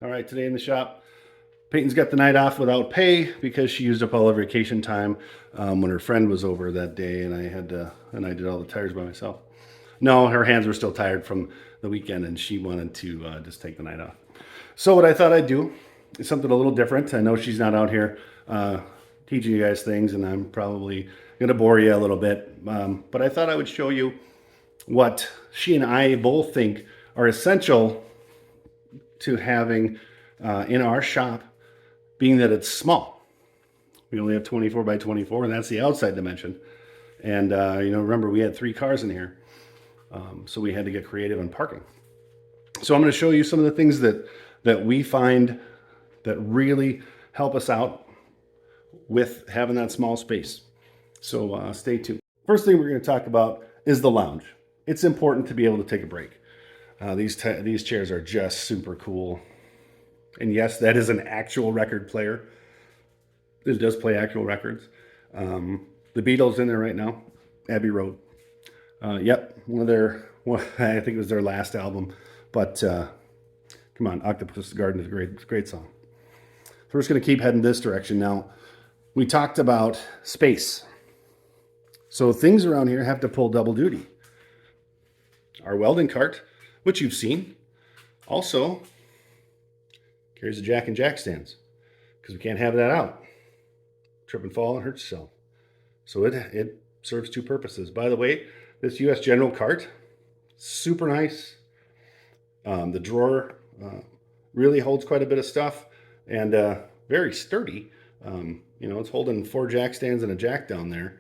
All right, today in the shop, Peyton's got the night off without pay because she used up all her vacation time when her friend was over that day, and I did all the tires by myself. No, her hands were still tired from the weekend, and she wanted to just take the night off. So what I thought I'd do is something a little different. I know she's not out here teaching you guys things, and I'm probably going to bore you a little bit, but I thought I would show you what she and I both think are essential to having in our shop, being that it's small. We only have 24 by 24, and that's the outside dimension. And remember, we had 3 cars in here, so we had to get creative on parking. So I'm going to show you some of the things that we find that really help us out with having that small space. So stay tuned. First thing we're going to talk about is the lounge. It's important to be able to take a break. These chairs are just super cool. And yes, that is an actual record player. This does play actual records. The Beatles in there right now. Abbey Road. Yep, I think it was their last album. But come on, Octopus Garden is a great song. So we're just going to keep heading this direction. Now, we talked about space. So things around here have to pull double duty. Our welding cart, which you've seen, also carries the jack and jack stands because we can't have that out. Trip and fall and hurt yourself. So it serves 2 purposes. By the way, this US General cart, super nice. The drawer really holds quite a bit of stuff and very sturdy. It's holding 4 jack stands and a jack down there.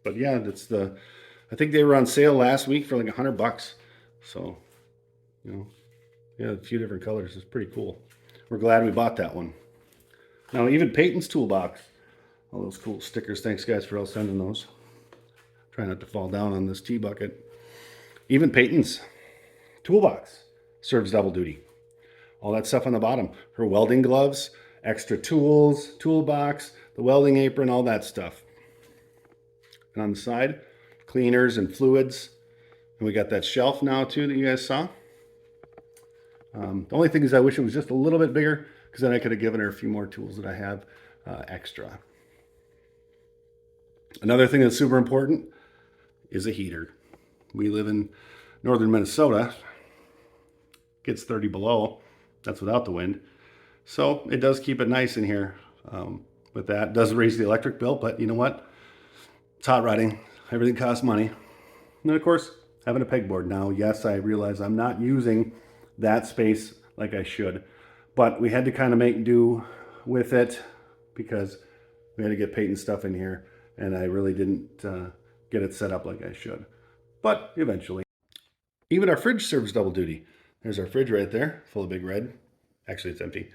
But yeah, I think they were on sale last week for like $100. So, yeah, a few different colors. It's pretty cool. We're glad we bought that one. Now, even Peyton's toolbox. All those cool stickers. Thanks, guys, for all sending those. Try not to fall down on this tea bucket. Even Peyton's toolbox serves double duty. All that stuff on the bottom. Her welding gloves, extra tools, toolbox, the welding apron, all that stuff. And on the side, cleaners and fluids. And we got that shelf now, too, that you guys saw. The only thing is I wish it was just a little bit bigger because then I could have given her a few more tools that I have extra. Another thing that's super important is a heater. We live in northern Minnesota. Gets 30 below. That's without the wind. So it does keep it nice in here with that. It does raise the electric bill, but you know what? It's hot rodding. Everything costs money. And then, of course, having a pegboard. Now, yes, I realize I'm not using that space like I should, but we had to kind of make do with it because we had to get Peyton stuff in here, and I really didn't get it set up like I should. But eventually. Even our fridge serves double duty. There's our fridge right there, full of Big Red. Actually, it's empty,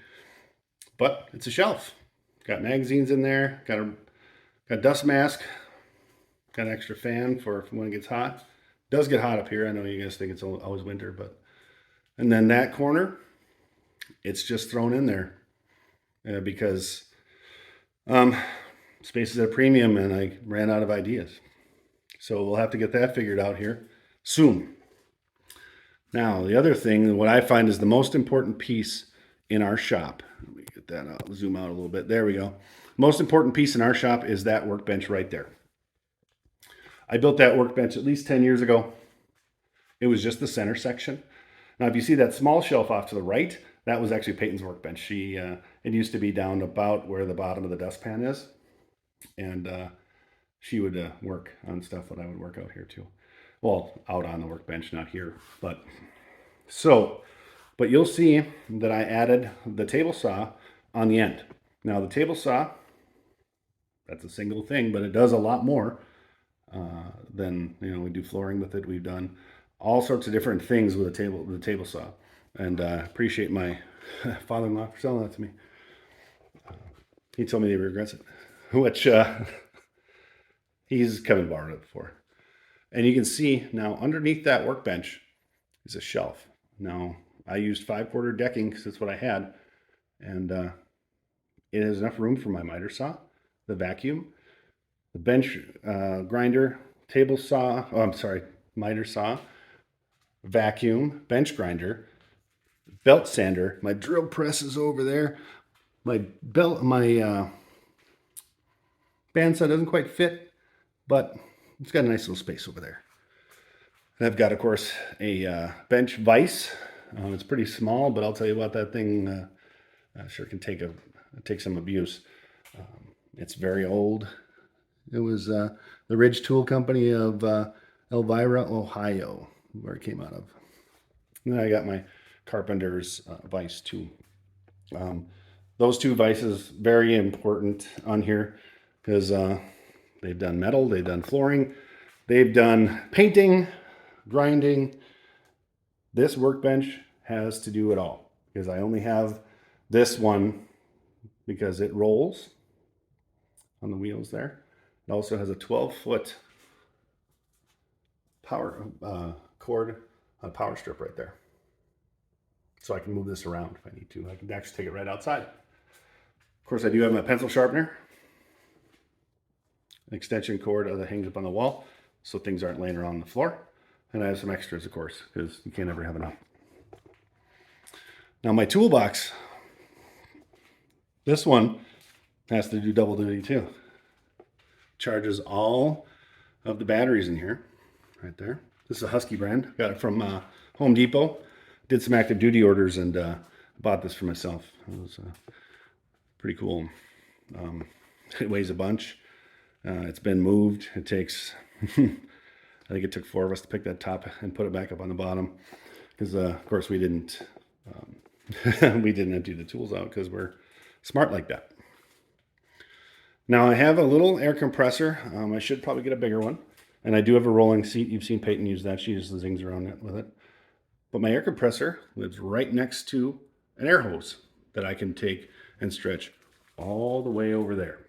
but it's a shelf. Got magazines in there, got a dust mask, got an extra fan for when it gets hot. It does get hot up here. I know you guys think it's always winter, but... And then that corner, it's just thrown in there because space is at a premium and I ran out of ideas. So we'll have to get that figured out here soon. Now, the other thing, what I find is the most important piece in our shop. Let me get that out, zoom out a little bit. There we go. Most important piece in our shop is that workbench right there. I built that workbench at least 10 years ago. It was just the center section. Now, if you see that small shelf off to the right, that was actually Peyton's workbench. It used to be down about where the bottom of the dustpan is. And she would work on stuff that I would work out here too. Well, out on the workbench, not here. But you'll see that I added the table saw on the end. Now, the table saw, that's a single thing, but it does a lot more than, we do flooring with it. We've done all sorts of different things with the table saw. And appreciate my father-in-law for selling that to me. He told me he regrets it, which he's come and borrowed it before. And you can see now underneath that workbench is a shelf. Now, I used 5/4 decking because that's what I had. And it has enough room for my miter saw, the vacuum, the bench grinder, table saw, miter saw, vacuum, bench grinder, belt sander. My drill press is over there. My bandsaw doesn't quite fit, but it's got a nice little space over there. And I've got, of course, a bench vise. It's pretty small, but I'll tell you what, that thing sure can take some abuse. It's very old. It was the Ridge Tool Company of Elvira, Ohio, where it came out of. And then I got my Carpenter's vise too. Those two vices, very important on here because they've done metal, they've done flooring, they've done painting, grinding. This workbench has to do it all because I only have this one because it rolls on the wheels there. It also has a 12-foot power cord power strip right there. So I can move this around if I need to. I can actually take it right outside. Of course, I do have my pencil sharpener, an extension cord that hangs up on the wall so things aren't laying around on the floor. And I have some extras, of course, because you can't ever have enough. Now my toolbox, this one has to do double duty too. Charges all of the batteries in here, right there. This is a Husky brand. Got it from Home Depot. Did some active duty orders and bought this for myself. It was pretty cool. It weighs a bunch. It's been moved. It takes, I think it took 4 of us to pick that top and put it back up on the bottom. Because of course we didn't empty the tools out because we're smart like that. Now I have a little air compressor. I should probably get a bigger one. And I do have a rolling seat. You've seen Peyton use that. She uses the zings around it with it. But my air compressor lives right next to an air hose that I can take and stretch all the way over there.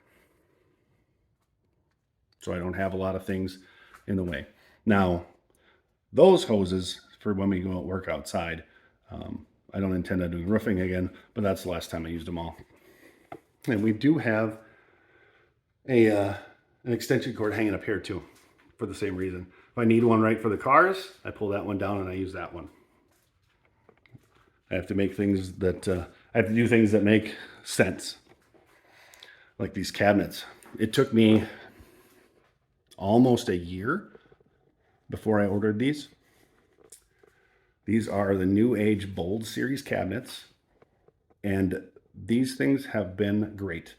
So I don't have a lot of things in the way. Now, those hoses for when we go out work outside, I don't intend on doing roofing again, but that's the last time I used them all. And we do have an extension cord hanging up here too, for the same reason. If I need one right for the cars, I pull that one down and I use that one. I have to make things that, I have to do things that make sense. Like these cabinets. It took me almost a year before I ordered these. These are the New Age Bold Series cabinets. And these things have been great.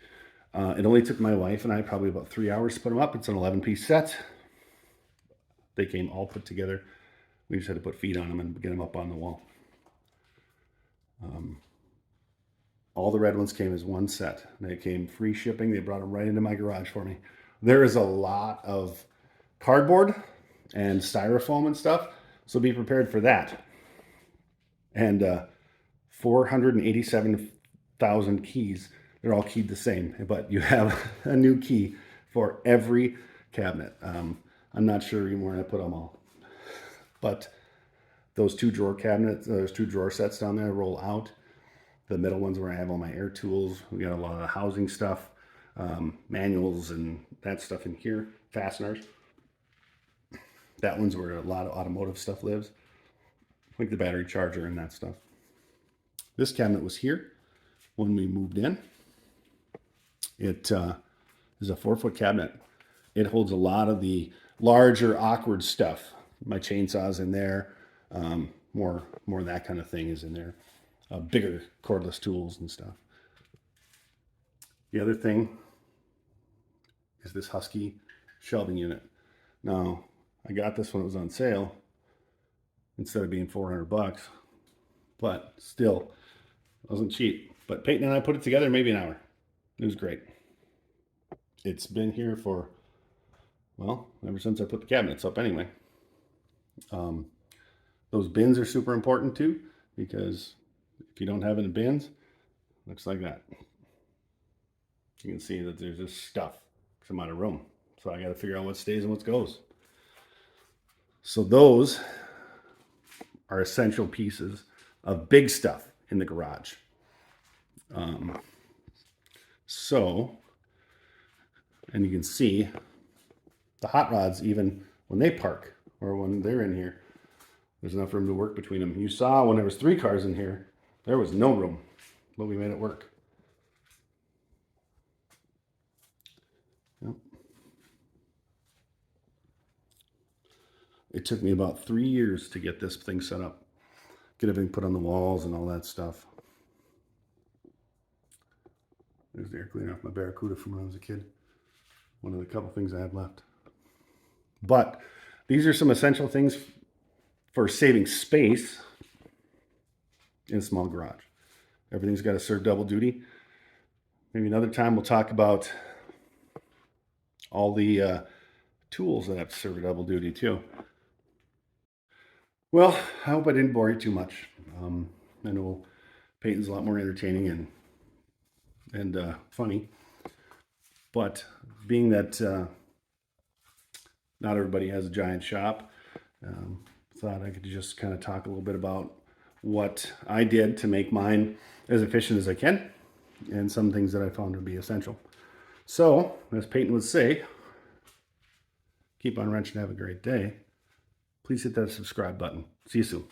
It only took my wife and I probably about 3 hours to put them up. It's an 11-piece set. They came all put together. We just had to put feet on them and get them up on the wall. All the red ones came as one set. They came free shipping. They brought them right into my garage for me. There is a lot of cardboard and styrofoam and stuff, so be prepared for that. And 487,000 keys. They're all keyed the same, but you have a new key for every cabinet. I'm not sure even where I put them all. But those 2 drawer cabinets, those 2 drawer sets down there roll out. The middle ones where I have all my air tools. We got a lot of housing stuff, manuals and that stuff in here, fasteners. That one's where a lot of automotive stuff lives, like the battery charger and that stuff. This cabinet was here when we moved in. It is a 4-foot cabinet. It holds a lot of the larger, awkward stuff. My chainsaw's in there. More that kind of thing is in there. Bigger cordless tools and stuff. The other thing is this Husky shelving unit. Now, I got this when it was on sale instead of being $400, but still, it wasn't cheap. But Peyton and I put it together in maybe an hour. It was great. It's been here for, well, ever since I put the cabinets up anyway. Those bins are super important too, because if you don't have any bins, it looks like that. You can see that there's just stuff because I'm out of room. So I got to figure out what stays and what goes. So those are essential pieces of big stuff in the garage. And you can see the hot rods, even when they park or when they're in here, there's enough room to work between them. You saw when there was 3 cars in here, There was no room, but we made it work. Yep. It took me about 3 years to get this thing set up, get everything put on the walls and all that stuff. There's the air cleaner off my Barracuda from when I was a kid. One of the couple things I have left. But these are some essential things for saving space in a small garage. Everything's got to serve double duty. Maybe another time we'll talk about all the tools that have to serve a double duty too. Well, I hope I didn't bore you too much. I know Peyton's a lot more entertaining and funny, but being that not everybody has a giant shop, thought I could just kind of talk a little bit about what I did to make mine as efficient as I can, and some things that I found to be essential. So, as Peyton would say, keep on wrenching, have a great day. Please hit that subscribe button. See you soon.